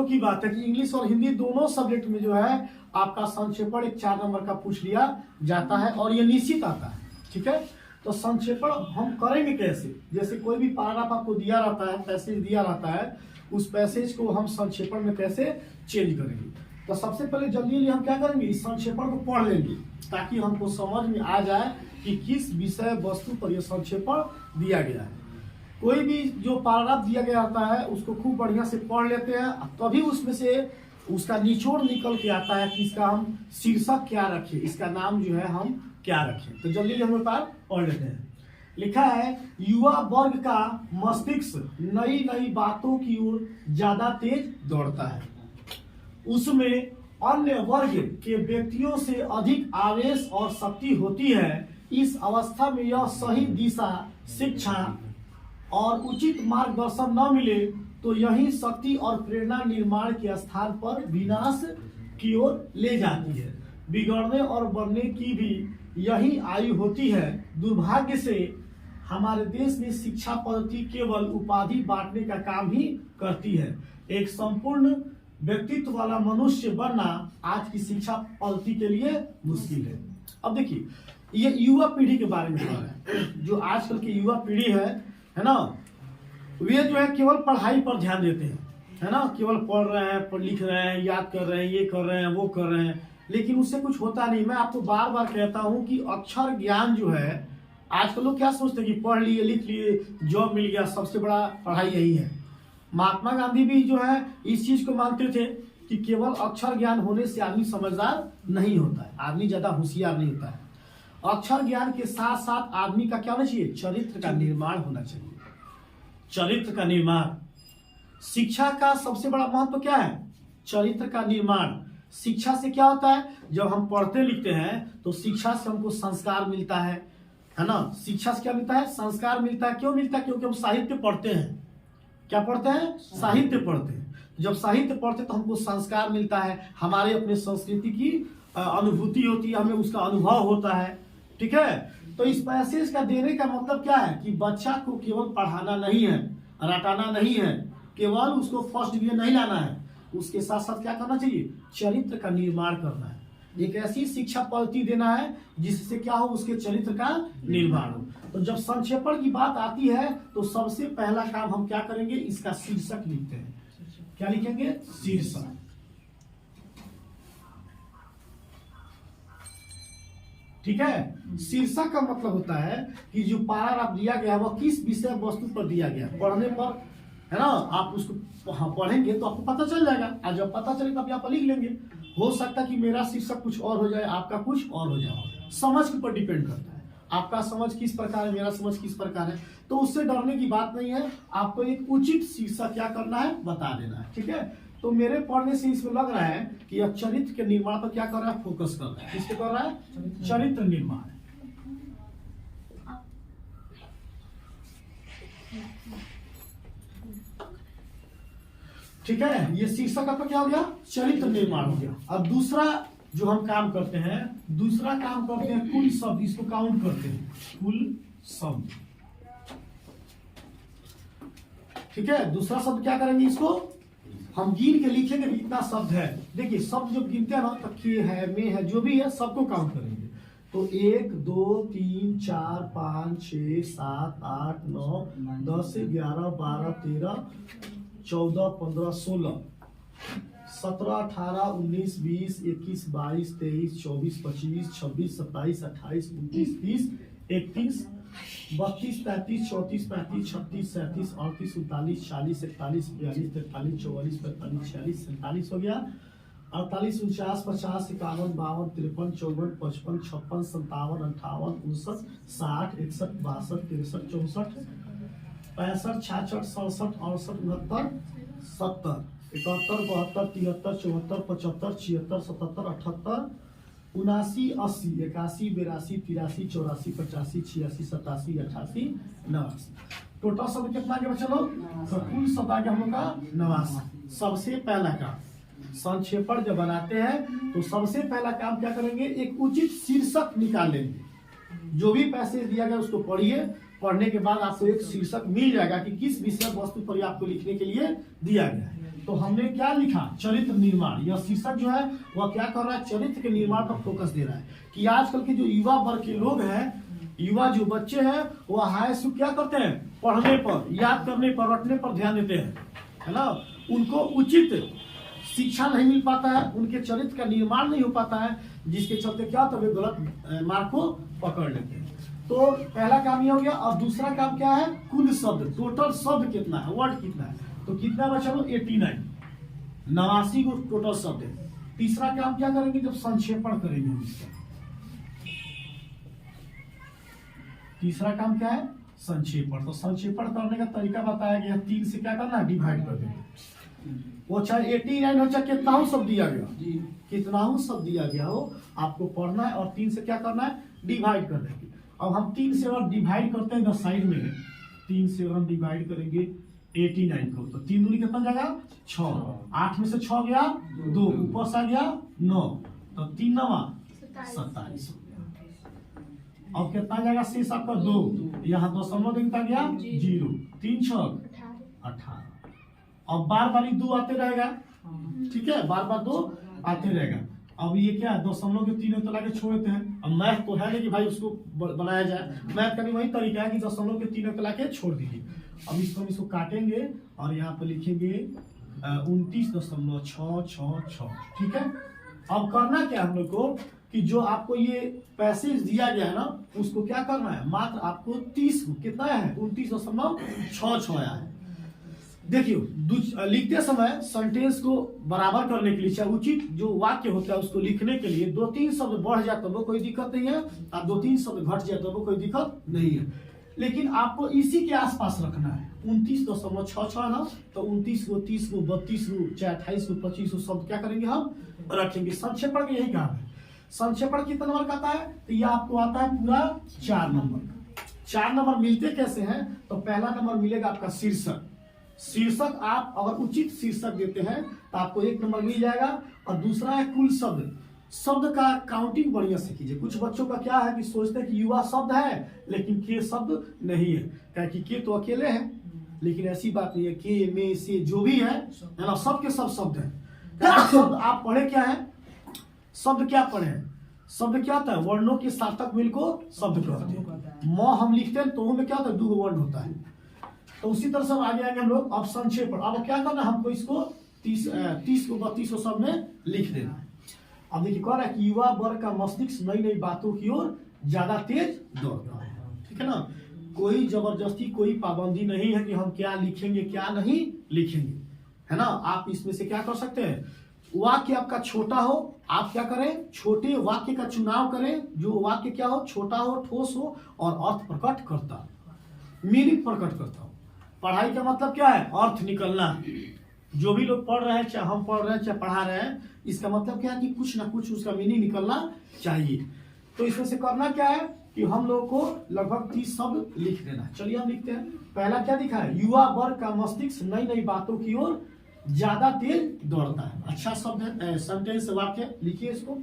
की बात है कि इंग्लिश और हिंदी दोनों सब्जेक्ट में जो है आपका संक्षेपण एक 4 नंबर का पूछ लिया जाता है और ये निश्चित आता है। ठीक है, तो संक्षेपण हम करेंगे कैसे? जैसे कोई भी पैराग्राफ आपको दिया रहता है, पैसेज दिया रहता है, उस पैसेज को हम संक्षेपण में कैसे चेंज करेंगे? तो सबसे पहले जल्दी हम क्या करेंगे, इस संक्षेपण को पढ़ लेंगे ताकि हमको समझ में आ जाए कि किस विषय वस्तु पर यह संक्षेपण दिया गया है। कोई भी जो पैराग्राफ दिया गया होता है उसको खूब बढ़िया से पढ़ लेते हैं, तभी उसमें से उसका निचोड़ निकल के आता है कि इसका हम शीर्षक क्या रखें, इसका नाम जो है हम क्या रखें। तो जल्दी हम पढ़ लेते हैं। लिखा है, युवा वर्ग का मस्तिष्क नई नई बातों की ओर ज्यादा तेज दौड़ता है, उसमें अन्य वर्ग के व्यक्तियों से अधिक आवेश और शक्ति होती है। इस अवस्था में यह सही दिशा, शिक्षा और उचित मार्गदर्शन न मिले तो यही शक्ति और प्रेरणा निर्माण के स्थान पर विनाश की ओर ले जाती है। बिगड़ने और बढ़ने की भी यही आयु होती है। दुर्भाग्य से हमारे देश में शिक्षा पद्धति केवल उपाधि बांटने का काम ही करती है। एक संपूर्ण व्यक्तित्व वाला मनुष्य बनना आज की शिक्षा पद्धति के लिए मुश्किल है। अब देखिए, ये युवा पीढ़ी के बारे में बात है। जो आजकल की युवा पीढ़ी है ना, वे जो है केवल पढ़ाई पर ध्यान देते हैं, है ना, केवल पढ़ रहे हैं, लिख रहे हैं, याद कर रहे हैं, ये कर रहे हैं, वो कर रहे हैं, लेकिन उससे कुछ होता नहीं। मैं आपको बार बार कहता हूं कि अक्षर ज्ञान जो है, आजकल लोग क्या सोचते हैं कि पढ़ लिए, लिख लिए, जॉब मिल गया, सबसे बड़ा पढ़ाई यही है। महात्मा गांधी भी जो है इस चीज को मानते थे कि केवल अक्षर ज्ञान होने से आदमी समझदार नहीं होता है, आदमी ज्यादा होशियार नहीं होता है। अक्षर ज्ञान के साथ साथ आदमी का क्या होना चाहिए, चरित्र का निर्माण होना चाहिए। चरित्र का निर्माण, शिक्षा का सबसे बड़ा महत्व क्या है, चरित्र का निर्माण। शिक्षा से क्या होता है, जब हम पढ़ते लिखते हैं तो शिक्षा से हमको संस्कार मिलता है ना। शिक्षा से क्या मिलता है, संस्कार मिलता है। क्यों मिलता है, क्योंकि हम साहित्य पढ़ते हैं। क्या पढ़ते हैं, साहित्य पढ़ते हैं। जब साहित्य पढ़ते तो हमको संस्कार मिलता है, हमारे अपने संस्कृति की अनुभूति होती है, हमें उसका अनुभव होता है। ठीक है, तो इस पैसेज का देने का मतलब क्या है कि बच्चा को केवल पढ़ाना नहीं है, रटाना नहीं है, केवल उसको फर्स्ट डिवीजन नहीं लाना है, उसके साथ साथ क्या करना चाहिए, चरित्र का निर्माण करना है। एक ऐसी शिक्षा पद्धति देना है जिससे क्या हो, उसके चरित्र का निर्माण हो। तो जब संक्षेपण की बात आती है तो सबसे पहला काम हम क्या करेंगे, इसका शीर्षक लिखते हैं। क्या लिखेंगे, शीर्षक। ठीक है, शीर्षक का मतलब होता है कि जो पैराग्राफ दिया गया है वह किस विषय वस्तु पर दिया गया है। पढ़ने पर, है ना, आप उसको पढ़ेंगे तो आपको पता चल जाएगा, और जब पता चलेगा तब आप लिख लेंगे। हो सकता है कि मेरा शीर्षक कुछ और हो जाए, आपका कुछ और हो जाए, समझ के ऊपर डिपेंड करता है। आपका समझ किस प्रकार है, मेरा समझ किस प्रकार है, तो उससे डरने की बात नहीं है। आपको एक उचित शीर्षक क्या करना है, बता देना है। ठीक है, तो मेरे पढ़ने से इसमें लग रहा है कि यह चरित्र के निर्माण पर क्या कर रहा है, फोकस कर रहा है। किस पे कर रहा है, चरित्र निर्माण। ठीक है, ये शीर्षक आपका क्या हो गया, चरित्र निर्माण हो गया। अब दूसरा जो हम काम करते हैं, दूसरा काम करते हैं कुल शब्द, इसको काउंट करते हैं, कुल शब्द। ठीक है, दूसरा शब्द क्या करेंगे, इसको हम गिन के लिखेंगे भी कितना शब्द है। देखिए, शब्द जब गिनते हैं ना तो के है, में है, जो भी है सबको काउंट करेंगे। तो 1 2 3 4 5 6 7 8 9 10 11 12 13 14 15 16 17 18 19 20 21 22 23 24 25 26 27 28 29 30 31 32 33 34 35 36 37 38 39 40 41 42 43 44 45 46 47 हो गया। 48 49 50 51 52 53 54 55 56 57 58 59 60 61 62 63 64 65 66 67 68 69 70 71 72 73 74 75 76 77 78 79 80 81 82 83 84 85 86 87 88 89। टोटल शब्द कितना आगे बचा लोग, तो कुल शब्द आगे हम लोग का 89। सबसे पहला काम संक्षेपण जब बनाते हैं तो सबसे पहला काम क्या करेंगे, एक उचित शीर्षक निकाल लेंगे। जो भी पैसेज दिया गया उसको पढ़िए, पढ़ने के बाद आपको एक शीर्षक मिल जाएगा कि किस विषय वस्तु पर आपको लिखने के लिए दिया गया है। तो हमने क्या लिखा, चरित्र निर्माण। यह शीर्षक जो है वह क्या कर रहा है, चरित्र के निर्माण पर फोकस दे रहा है कि आजकल के जो युवा वर्ग के लोग हैं, युवा जो बच्चे हैं, वह हाई स्कूल क्या करते हैं, पढ़ने पर, याद करने पर, रटने पर ध्यान देते हैं, है ना। उनको उचित शिक्षा नहीं मिल पाता है, उनके चरित्र का निर्माण नहीं हो पाता है, जिसके चलते क्या होता है, वे गलत मार्ग को पकड़ लेते हैं। तो पहला काम ये हो गया। और दूसरा काम क्या है, कुल शब्द, टोटल शब्द कितना है, वर्ड कितना है, तो कितना बचा लो 89, 89 को टोटल शब्द है। तीसरा काम क्या करेंगे, जब संक्षेपण करेंगे हम इसका। तीसरा काम क्या है, संक्षेपण। तो संक्षेपण करने का तरीका बताया गया, 3 से क्या करना है, डिवाइड कर देंगे। वो चाहे 89 हो, चाहे कितना हो शब्द दिया गया, कितना हो शब्द दिया गया हो, आपको पढ़ना है और 3 से क्या करना है, डिवाइड कर देंगे। अब हम 3 से अगर डिवाइड करते हैं, साइड में 3 से अगर हम डिवाइड करेंगे 89 को, तो 3 दूनी कितना जाएगा, 6, 8 में से 6 गया 2, ऊपर से आ गया 9, तो 3 9 27 हो गया। अब कितना जाएगा, शेष आपका 2, यहाँ दशमलव कितना गया 0, 3 6 18। अब बार बार 2 आते रहेगा, ठीक है, बार बार 2 आते रहेगा। अब ये क्या है, दशमलव के 3 तो लाके छोड़ देते हैं। अब मैथ तो है नहीं कि भाई उसको बनाया जाए, मैथ का भी वही तरीका है कि दशमलव के 3 तो लाके छोड़ दीजिए। अब इसको काटेंगे और यहाँ पे लिखेंगे 29.666, ठीक है। अब करना क्या हम लोग को, कि जो आपको ये पैसेज दिया गया है ना, उसको क्या करना है, मात्र आपको 30 कितना है, 29.66 आया है। देखिए लिखते समय सेंटेंस को बराबर करने के लिए, चाहे उचित जो वाक्य होता है उसको लिखने के लिए 2-3 शब्द बढ़ जाए तो वो कोई दिक्कत नहीं है, और 2-3 शब्द घट जाए तो वो कोई दिक्कत नहीं है। लेकिन आपको इसी के आसपास रखना है, 29.66 ना, तो 29 को, 30 को, 32 को, चाहे 28 को, 25 को शब्द क्या करेंगे, हम रखेंगे। संक्षेपण का यही काम है। संक्षेपण कितना नंबर का आता है, तो ये आपको आता है पूरा 4 नंबर। 4 नंबर मिलते कैसे हैं, तो पहला नंबर मिलेगा आपका शीर्षक। शीर्षक आप अगर उचित शीर्षक देते हैं तो आपको 1 नंबर मिल जाएगा। और दूसरा है कुल शब्द। शब्द का काउंटिंग बढ़िया से कीजिए। कुछ बच्चों का क्या है कि सोचते हैं कि युवा शब्द है लेकिन के शब्द नहीं है, क्योंकि के तो अकेले हैं, लेकिन ऐसी बात नहीं है। के, में, से जो भी है ना, सबके सब शब्द है। शब्द आप पढ़े क्या है, शब्द क्या पढ़े हैं, शब्द क्या होता है, वर्णों के सार्थक मिल को शब्द कहते हैं। म हम लिखते हैं तो उनमें क्या होता है, 2 वर्ण होता है। तो उसी तरह से आगे आएंगे हम लोग। अब संक्षेपण, अब क्या करना है, हमको इसको 30 को 32 शब्द में लिख देना है। अब देखिए कह रहा है कि युवा वर्ग का मस्तिष्क नई नई बातों की ओर ज्यादा तेज दौड़ता है, ठीक है ना। कोई जबरदस्ती, कोई पाबंदी नहीं है कि हम क्या लिखेंगे क्या नहीं लिखेंगे, है ना। आप इसमें से क्या कर सकते हैं, वाक्य आपका छोटा हो, आप क्या करें, छोटे वाक्य का चुनाव करें, जो वाक्य क्या हो, छोटा हो, ठोस हो और अर्थ प्रकट करता, मीनिंग प्रकट करता हो। पढ़ाई का मतलब क्या है, अर्थ निकलना। जो भी लोग पढ़ रहे हैं, चाहे हम पढ़ रहे हैं चाहे पढ़ा रहे हैं, इसका मतलब क्या है कि कुछ ना कुछ उसका मीनिंग निकलना चाहिए। तो इसमें से करना क्या है कि हम लोग को लगभग 30 शब्द लिख देना। चलिए हम लिखते हैं। पहला क्या दिखा है, युवा वर्ग का मस्तिष्क नई नई बातों की ओर ज्यादा तेज दौड़ता है। अच्छा शब्द है, सेंटेंस वाक्य लिखिए इसको।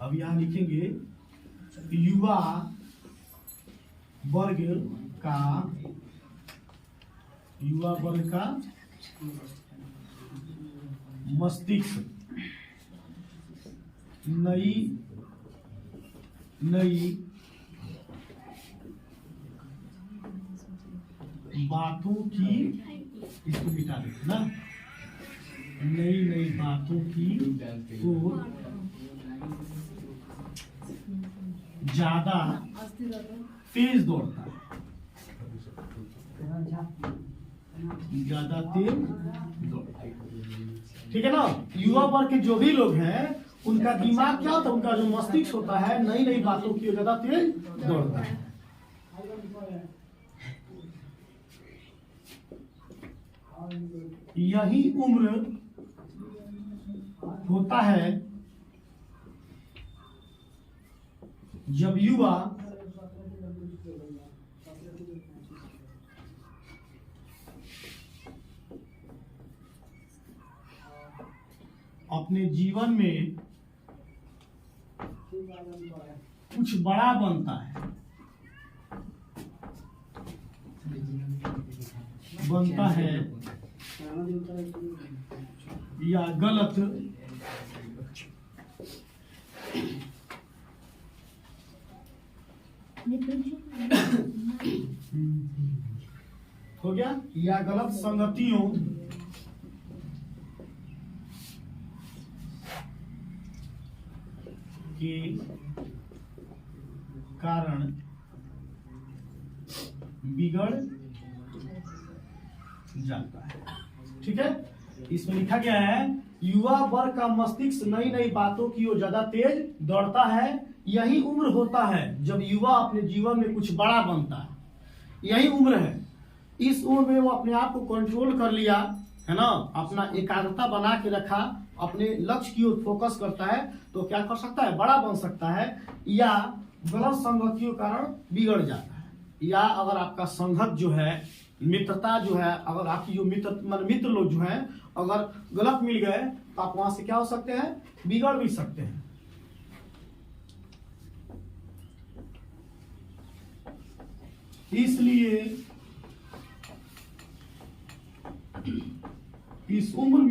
अब यहां लिखेंगे युवा वर्ग का मस्तिष्क नई बातों की, इसको मिटा देते ना, नई बातों की को ज्यादा तेज दौड़ता है, ज्यादा तेज दौड़ता है, ठीक है ना। युवा वर्ग के जो भी लोग हैं उनका दिमाग क्या होता है, उनका जो मस्तिष्क होता है नई नई बातों की ज्यादा तेज दौड़ता है। यही उम्र होता है जब युवा अपने जीवन में कुछ बड़ा बनता है, या गलत हो गया, या गलत संगतियों के कारण बिगड़ जाता है। ठीक है, इसमें लिखा गया है युवा वर्ग का मस्तिष्क नई नई बातों की ओर ज्यादा तेज दौड़ता है। यही उम्र होता है जब युवा अपने जीवन में कुछ बड़ा बनता है। यही उम्र है, इस उम्र में वो अपने आप को कंट्रोल कर लिया है ना, अपना एकाग्रता बना के रखा, अपने लक्ष्य की ओर फोकस करता है, तो क्या कर सकता है, बड़ा बन सकता है। या गलत संगतियों के कारण बिगड़ जाता है। या अगर आपका संगत जो है, मित्रता जो है, अगर आपकी जो मित्र लोग जो हैं अगर गलत मिल गए तो आप वहां से क्या हो सकते हैं, बिगड़ भी सकते हैं। इसलिए इस उम्र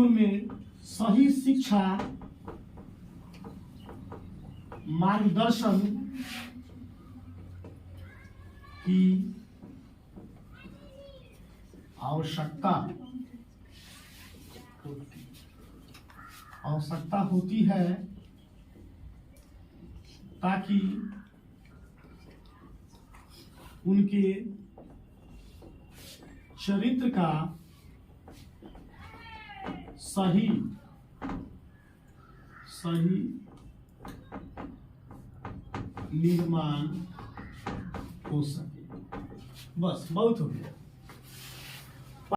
में सही शिक्षा, मार्गदर्शन की आवश्यकता होती है ताकि उनके चरित्र का सही निर्माण हो सके। बस बहुत हो गया।